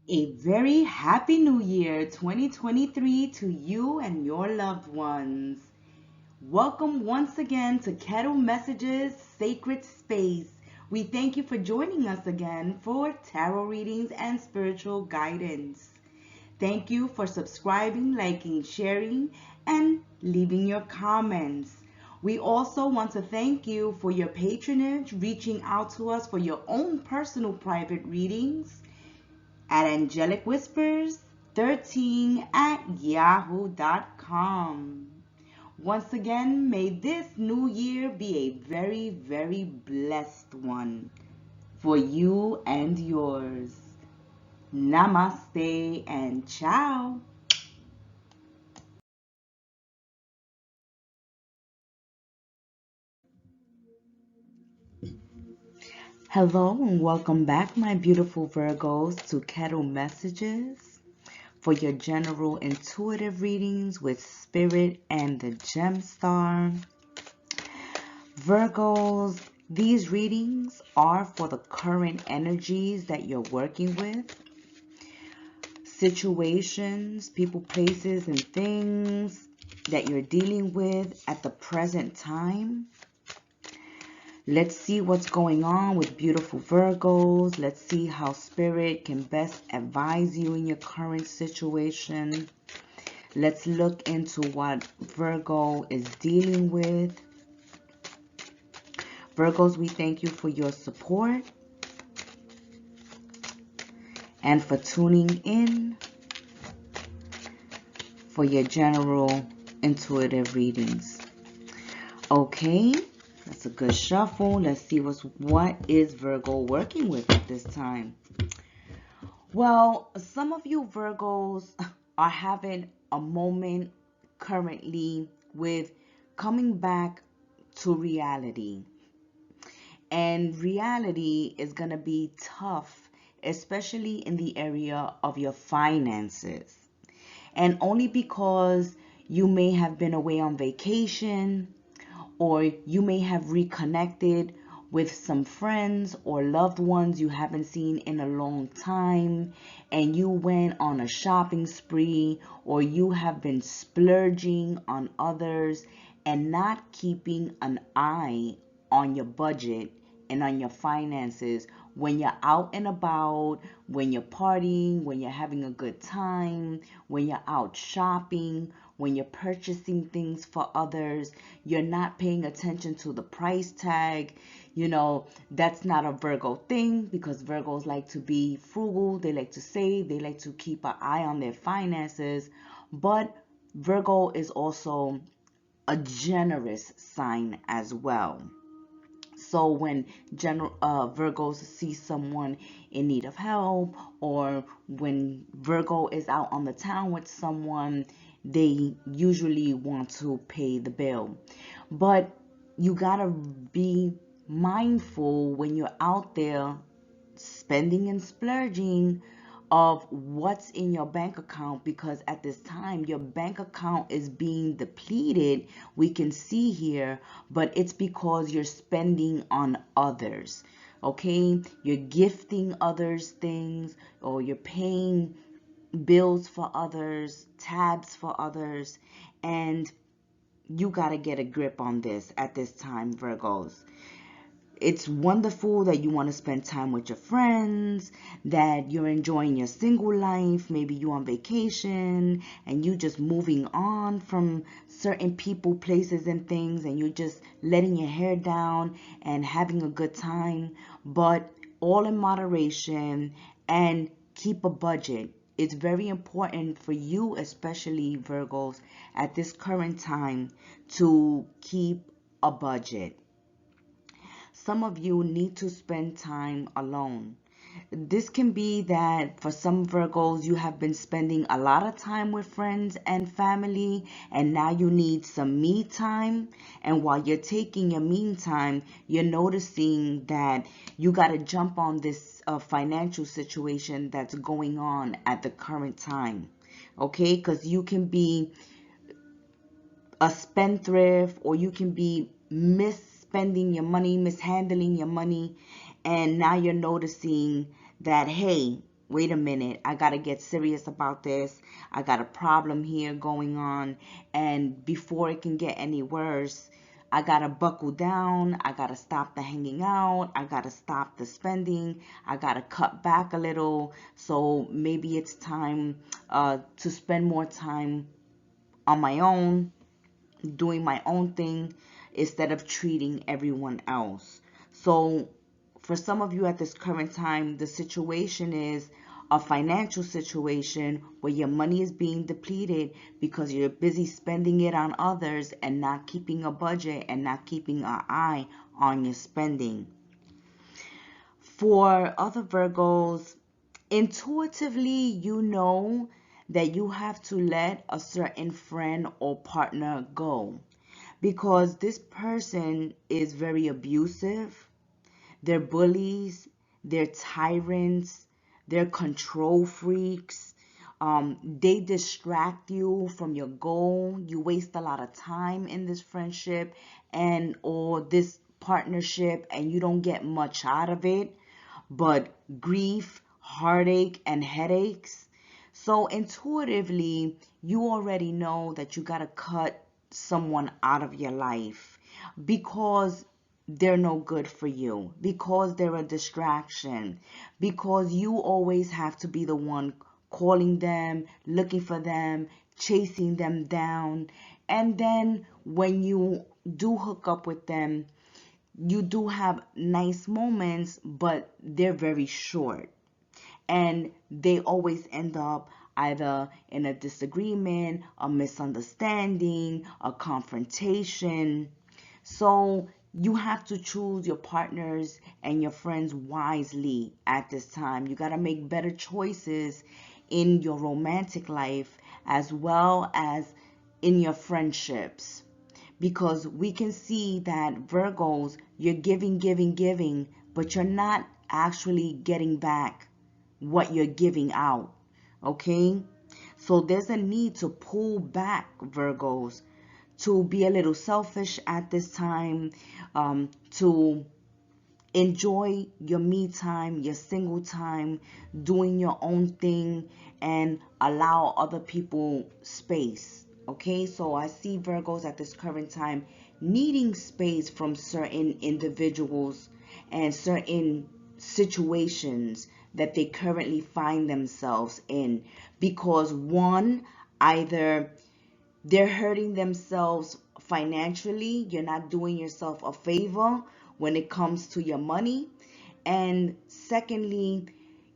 A very happy new year 2023 to you and your loved ones. Welcome once again to Kettle Messages Sacred Space. We thank you for joining us again for tarot readings and spiritual guidance. Thank you for subscribing, liking, sharing, and leaving your comments. We also want to thank you for your patronage, reaching out to us for your own personal private readings at Angelic Whispers 13 at yahoo.com. Once again, may this new year be a very, very blessed one for you and yours. Namaste and ciao. Hello and welcome back, my beautiful Virgos, to Kettle Messages for your general intuitive readings with Spirit and the Gem Star. Virgos, these readings are for the current energies that you're working with, situations, people, places, and things that you're dealing with at the present time. Let's see what's going on with beautiful Virgos. Let's see how Spirit can best advise you in your current situation. Let's look into what Virgo is dealing with. Virgos, we thank you for your support and for tuning in for your general intuitive readings. Okay, that's a good shuffle. Let's see what is Virgo working with at this time. Well, some of you Virgos are having a moment currently with coming back to reality. And reality is going to be tough, especially in the area of your finances. And only because you may have been away on vacation, or you may have reconnected with some friends or loved ones you haven't seen in a long time, and you went on a shopping spree, or you have been splurging on others and not keeping an eye on your budget and on your finances when you're out and about, when you're partying, when you're having a good time, when you're out shopping, when you're purchasing things for others, you're not paying attention to the price tag. You know, that's not a Virgo thing, because Virgos like to be frugal, they like to save, they like to keep an eye on their finances. But Virgo is also a generous sign as well. So when Virgos see someone in need of help, or when Virgo is out on the town with someone, they usually want to pay the bill. But you gotta be mindful when you're out there spending and splurging of what's in your bank account, because at this time your bank account is being depleted, we can see here, but it's because you're spending on others. Okay, you're gifting others things, or you're paying bills for others, tabs for others, and you got to get a grip on this at this time, Virgos. It's wonderful that you want to spend time with your friends, that you're enjoying your single life. Maybe you're on vacation and you just moving on from certain people, places, and things, and you're just letting your hair down and having a good time, but all in moderation, and keep a budget. It's very important for you, especially Virgos, at this current time, to keep a budget. Some of you need to spend time alone. This can be that for some Virgos, you have been spending a lot of time with friends and family, and now you need some me time. And while you're taking your me time, you're noticing that you got to jump on this financial situation that's going on at the current time. Okay, because you can be a spendthrift, or you can be misspending your money, mishandling your money, and now you're noticing that, hey, wait a minute, I got to get serious about this. I got a problem here going on. And before it can get any worse, I got to buckle down. I got to stop the hanging out. I got to stop the spending. I got to cut back a little. So maybe it's time to spend more time on my own, doing my own thing instead of treating everyone else. So for some of you at this current time, the situation is a financial situation where your money is being depleted because you're busy spending it on others and not keeping a budget and not keeping an eye on your spending. For other Virgos, intuitively, you know that you have to let a certain friend or partner go because this person is very abusive. They're bullies, they're tyrants, they're control freaks. They distract you from your goal. You waste a lot of time in this friendship and or this partnership, and you don't get much out of it but grief, heartache, and headaches. So intuitively, you already know that you got to cut someone out of your life because they're no good for you, because they're a distraction, because you always have to be the one calling them, looking for them, chasing them down. And then when you do hook up with them, you do have nice moments, but they're very short. And they always end up either in a disagreement, a misunderstanding, a confrontation. So you have to choose your partners and your friends wisely at this time. You got to make better choices in your romantic life as well as in your friendships, because we can see that Virgos, you're giving, giving, giving, but you're not actually getting back what you're giving out. Okay? So there's a need to pull back, Virgos, to be a little selfish at this time, to enjoy your me time, your single time, doing your own thing, and allow other people space. Okay, so I see Virgos at this current time needing space from certain individuals and certain situations that they currently find themselves in because one, either they're hurting themselves financially. You're not doing yourself a favor when it comes to your money. And secondly,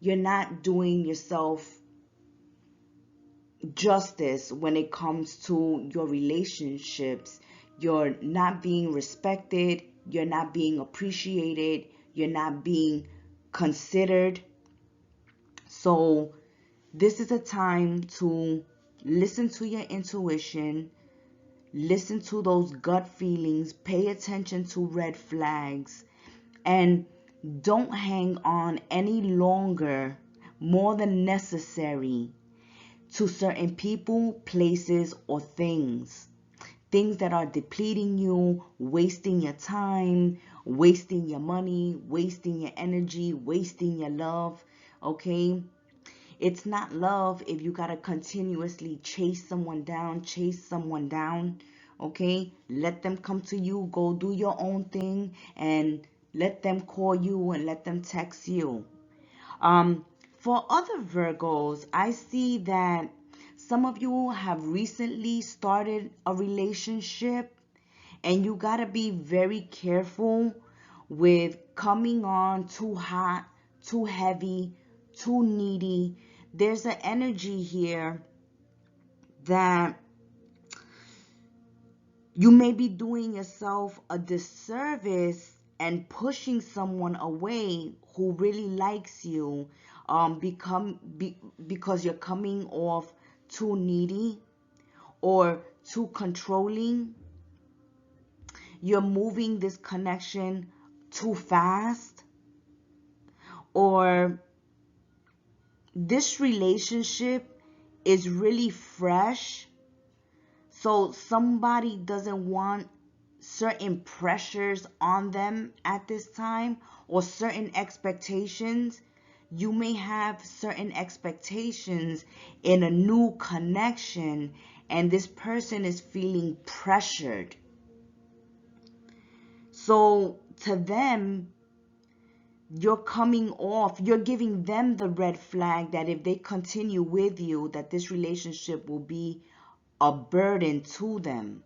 you're not doing yourself justice when it comes to your relationships. You're not being respected. You're not being appreciated. You're not being considered. So this is a time to listen to your intuition. Listen to those gut feelings, pay attention to red flags, and don't hang on any longer, more than necessary, to certain people, places, or things. Things that are depleting you, wasting your time, wasting your money, wasting your energy, wasting your love, okay? It's not love if you gotta continuously chase someone down, okay? Let them come to you, go do your own thing, and let them call you and let them text you. For other Virgos, I see that some of you have recently started a relationship and you gotta be very careful with coming on too hot, too heavy, too needy. There's an energy here that you may be doing yourself a disservice and pushing someone away who really likes you, because you're coming off too needy or too controlling. You're moving this connection too fast, or this relationship is really fresh, so somebody doesn't want certain pressures on them at this time or certain expectations. you may have certain expectations in a new connection, and this person is feeling pressured. So to them, you're giving them the red flag that if they continue with you, that this relationship will be a burden to them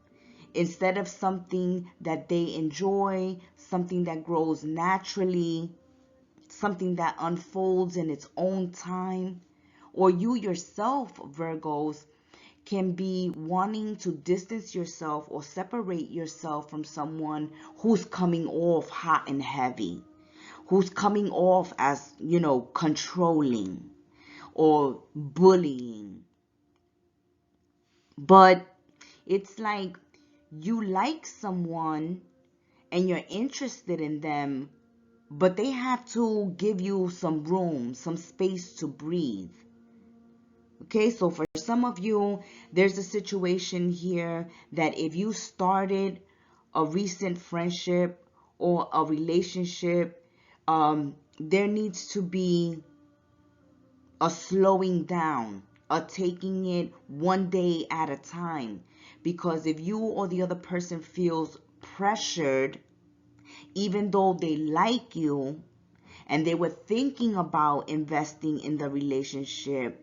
instead of something that they enjoy, something that grows naturally, something that unfolds in its own time. Or you yourself, Virgos, can be wanting to distance yourself or separate yourself from someone who's coming off hot and heavy, who's coming off as, controlling or bullying. But it's like you like someone and you're interested in them, but they have to give you some room, some space to breathe. Okay, so for some of you, there's a situation here that if you started a recent friendship or a relationship, there needs to be a slowing down, a taking it one day at a time. Because if you or the other person feels pressured, even though they like you and they were thinking about investing in the relationship,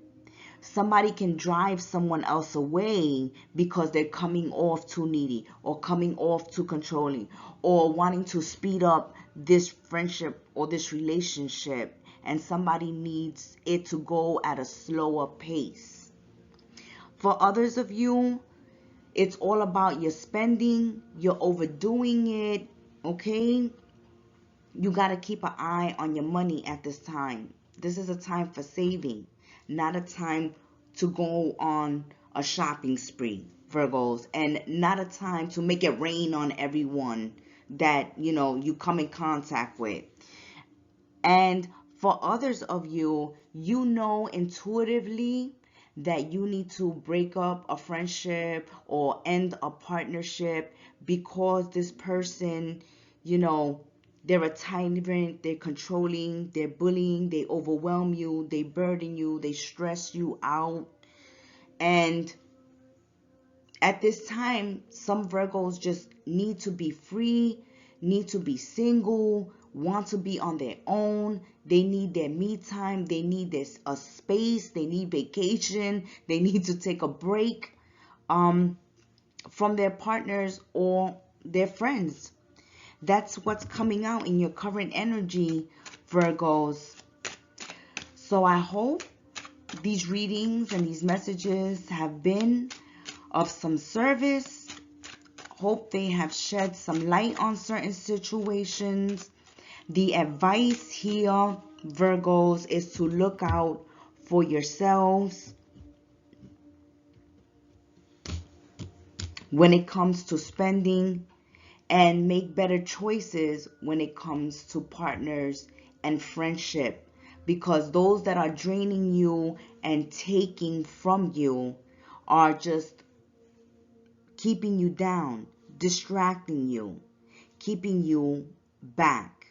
somebody can drive someone else away because they're coming off too needy or coming off too controlling or wanting to speed up this friendship or this relationship, and somebody needs it to go at a slower pace. For others of you, it's all about your spending, you're overdoing it, okay? You got to keep an eye on your money at this time. This is a time for saving, not a time to go on a shopping spree, Virgos, and not a time to make it rain on everyone that, you come in contact with. And for others of you, you know intuitively that you need to break up a friendship or end a partnership because this person, they're a tyrant, they're controlling, they're bullying, they overwhelm you, they burden you, they stress you out. And at this time, some Virgos just need to be free, need to be single, want to be on their own. They need their me time. They need a space. They need vacation. They need to take a break from their partners or their friends. That's what's coming out in your current energy, Virgos. So I hope these readings and these messages have been of some service. Hope they have shed some light on certain situations. The advice here, Virgos, is to look out for yourselves when it comes to spending, and make better choices when it comes to partners and friendship, because those that are draining you and taking from you are just keeping you down, distracting you, keeping you back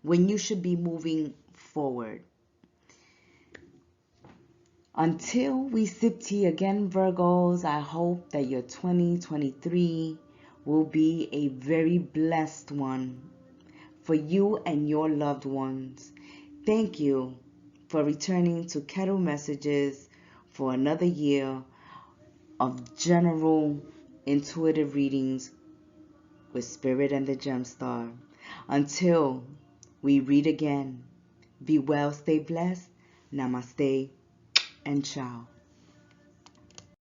when you should be moving forward. Until we sip tea again, Virgos, I hope that your 2023 will be a very blessed one for you and your loved ones. Thank you for returning to Kettle Messages for another year of general intuitive readings with Spirit and the Gemstar. Until we read again, be well, stay blessed, Namaste, and Ciao.